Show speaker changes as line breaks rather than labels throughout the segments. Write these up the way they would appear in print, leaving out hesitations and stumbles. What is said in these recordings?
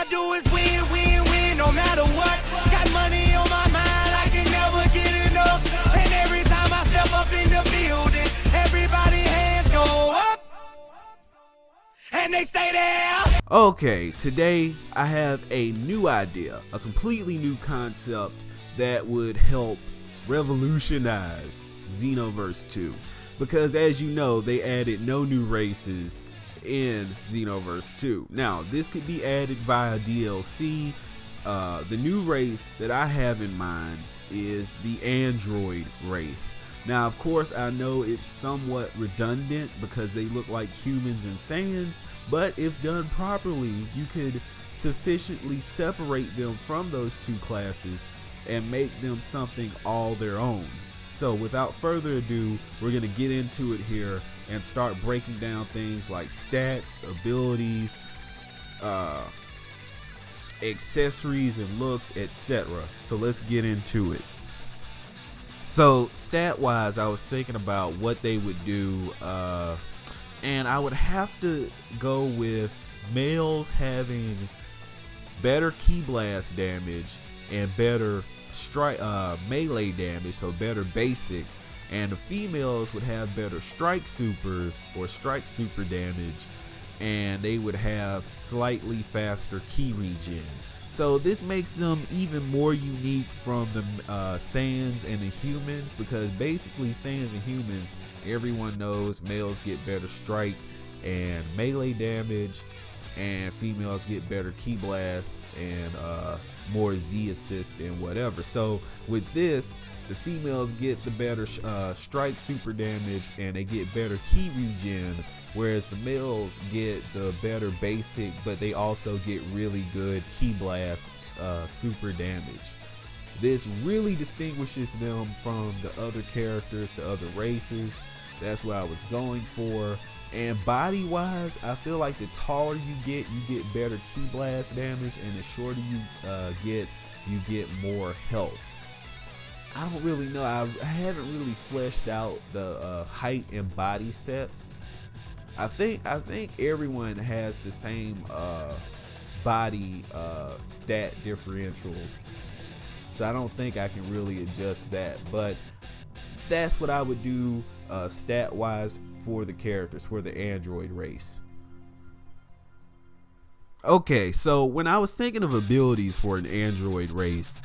I do is win, win, win, no matter what. Got money on my mind, I can never get enough. And every time I step up in the building, everybody hands go up, and they stay there.
Okay, today I have a new idea, a completely new concept that would help revolutionize Xenoverse 2. Because as you know, they added no new races in Xenoverse 2. Now, this could be added via DLC. The new race that I have in mind is the android race. Now, of course, I know it's somewhat redundant because they look like humans and Saiyans, but if done properly, you could sufficiently separate them from those two classes and make them something all their own. So without further ado, we're going to get into it here and start breaking down things like stats, abilities, accessories and looks, etc. So let's get into it. So stat wise, I was thinking about what they would do, and I would have to go with males having better key blast damage and better melee damage, so better basic, and the females would have better strike supers or strike super damage, and they would have slightly faster key regen. So this makes them even more unique from the Saiyans and the humans, because basically Saiyans and humans, everyone knows males get better strike and melee damage, and females get better key blast and more Z assist and whatever. So with this, the females get the better strike super damage and they get better key regen, whereas the males get the better basic, but they also get really good key blast super damage. This really distinguishes them from the other characters, the other races. That's what I was going for. And body wise, I feel like the taller you get better key blast damage, and the shorter you get more health. I don't really know. I haven't really fleshed out the height and body sets. I think everyone has the same body stat differentials, so I don't think I can really adjust that. But that's what I would do stat wise for the characters, for the android race. Okay, so when I was thinking of abilities for an android race,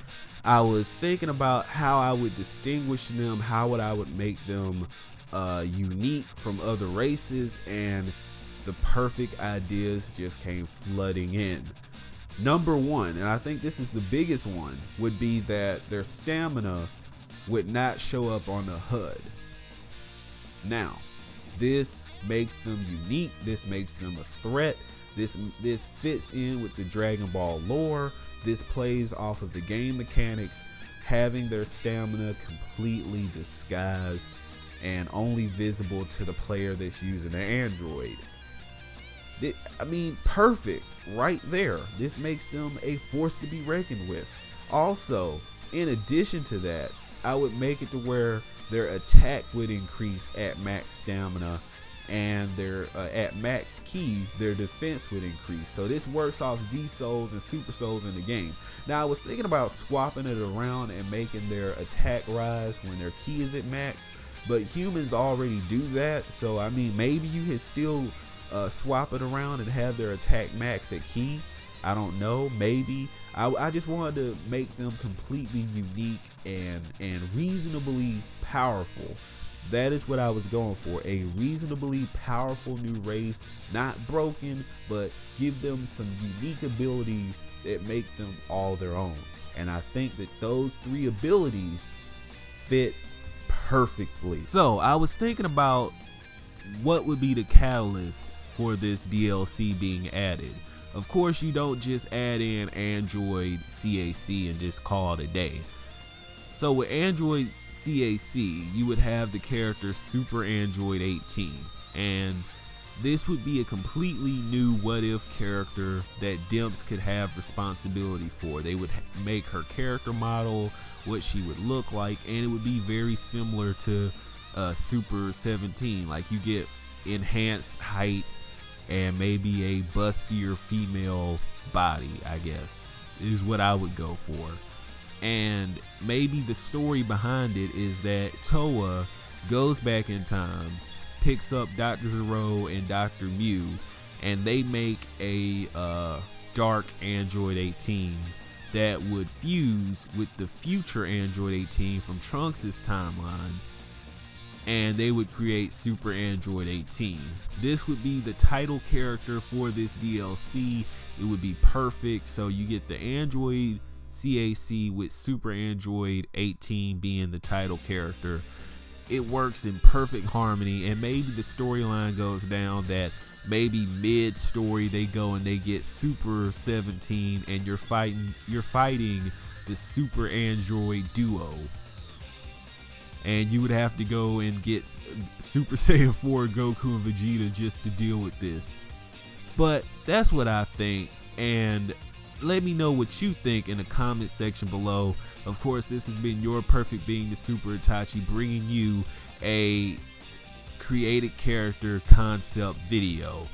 I was thinking about how I would distinguish them, how I would make them unique from other races, and the perfect ideas just came flooding in. Number one, and I think this is the biggest one, would be that their stamina would not show up on the HUD. Now, this makes them unique, this makes them a threat, this fits in with the Dragon Ball lore, this plays off of the game mechanics, having their stamina completely disguised and only visible to the player that's using the android. I mean, perfect right there. This makes them a force to be reckoned with. Also, in addition to that, I would make it to where their attack would increase at max stamina, and their at max key, their defense would increase. So this works off Z souls and super souls in the game. Now I was thinking about swapping it around and making their attack rise when their key is at max, but humans already do that. So I mean, maybe you could still swap it around and have their attack max at key. I don't know, maybe. I just wanted to make them completely unique and reasonably powerful. That is what I was going for, a reasonably powerful new race, not broken, but give them some unique abilities that make them all their own. And I think that those three abilities fit perfectly. So I was thinking about what would be the catalyst for this DLC being added. Of course, you don't just add in Android CAC and just call it a day. So with Android CAC, you would have the character Super Android 18, and this would be a completely new what if character that Dimps could have responsibility for. They would make her character model, what she would look like, and it would be very similar to Super 17. Like, you get enhanced height and maybe a bustier female body, I guess, is what I would go for. And maybe the story behind it is that Toa goes back in time, picks up Dr. Zero and Dr. Mew, and they make a dark Android 18 that would fuse with the future Android 18 from Trunks' timeline, and they would create Super Android 18. This would be the title character for this DLC. It would be perfect. So you get the Android CAC with Super Android 18 being the title character. It works in perfect harmony, and maybe the storyline goes down that maybe mid-story they go and they get Super 17 and you're fighting the Super Android duo. And you would have to go and get Super Saiyan 4 Goku and Vegeta just to deal with this. But that's what I think, and let me know what you think in the comment section below. Of course, this has been your perfect being, the Super Itachi, bringing you a created character concept video.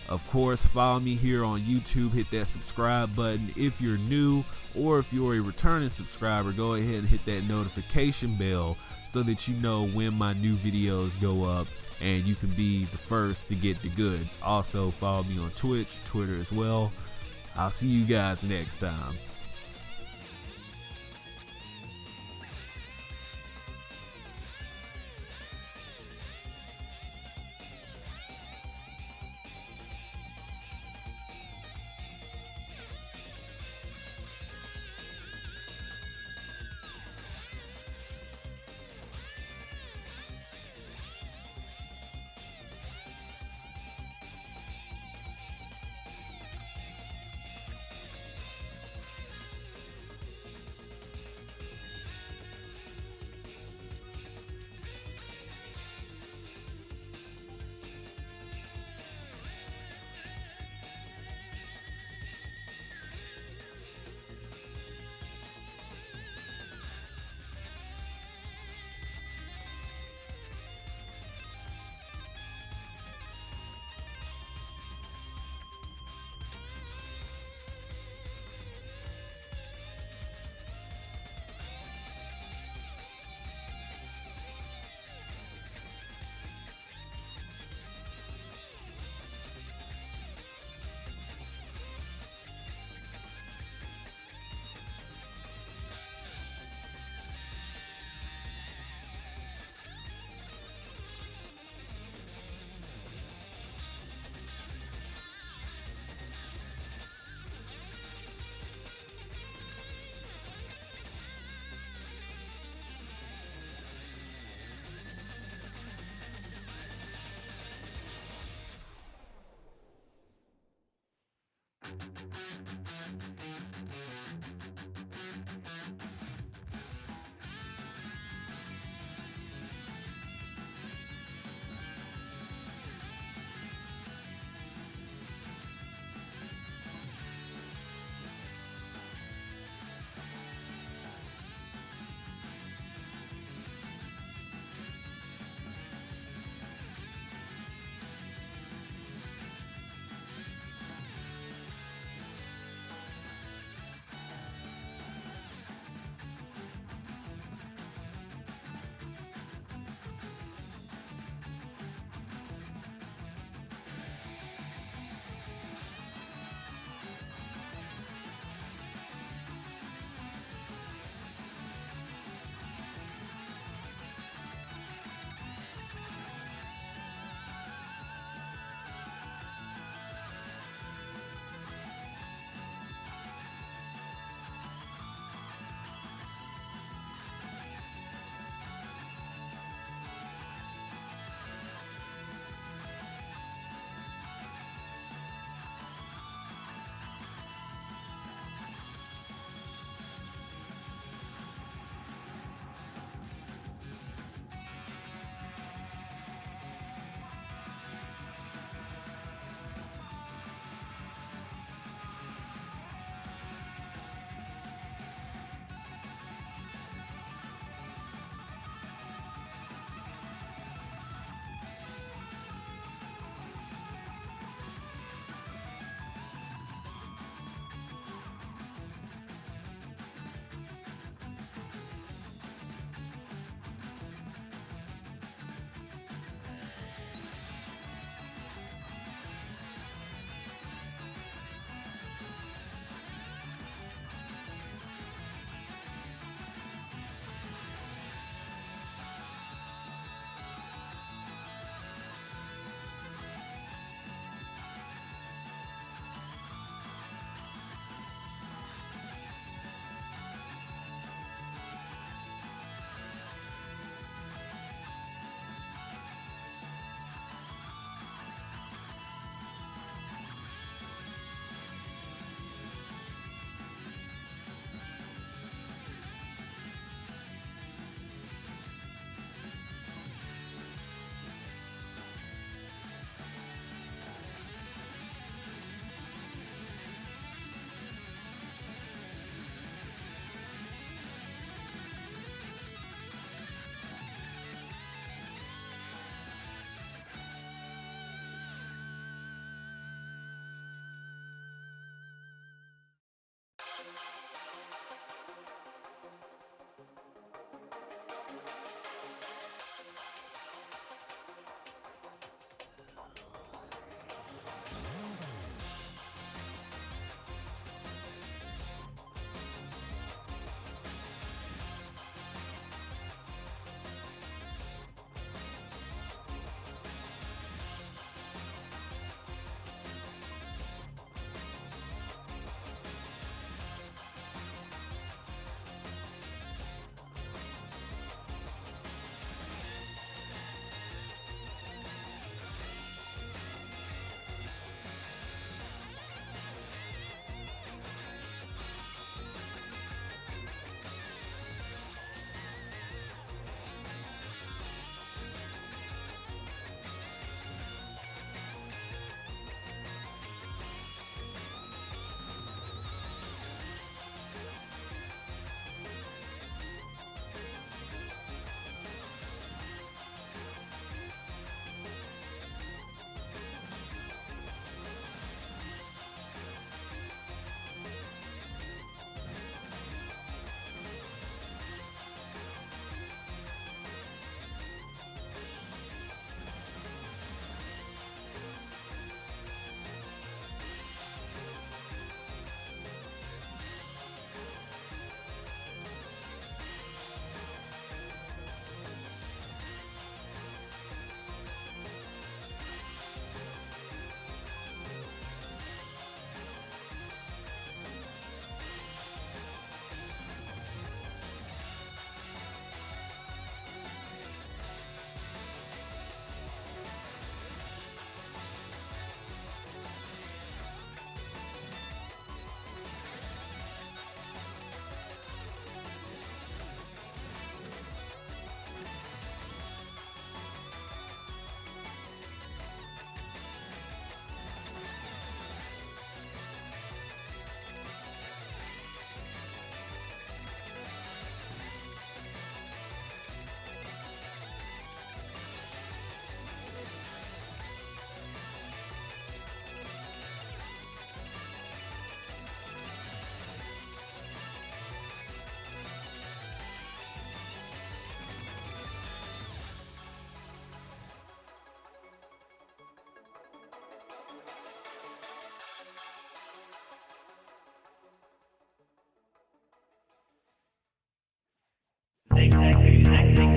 Of course, follow me here on YouTube, hit that subscribe button if you're new, or if you're a returning subscriber, go ahead and hit that notification bell so that you know when my new videos go up and you can be the first to get the goods. Also, follow me on Twitch, Twitter as well. I'll see you guys next time.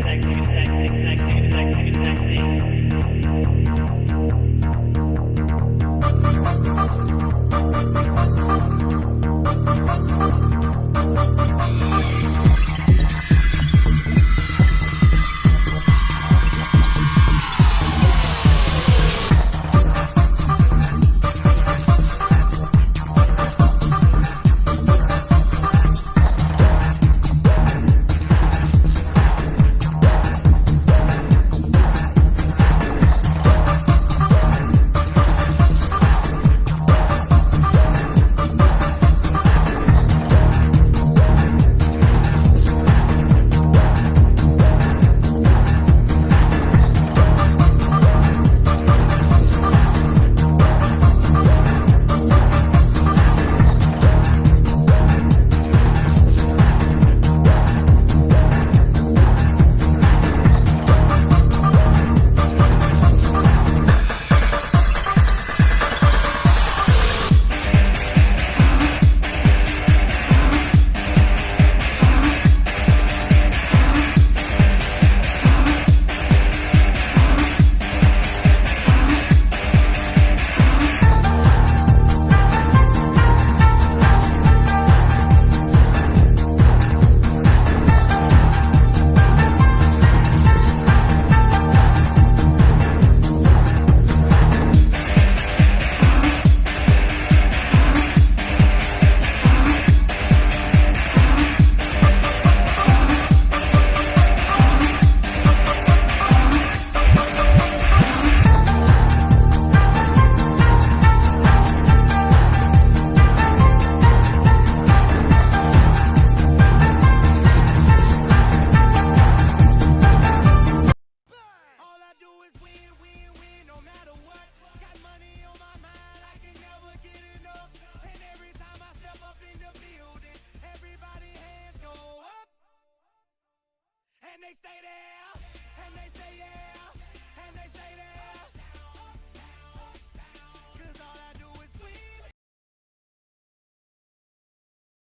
sexy.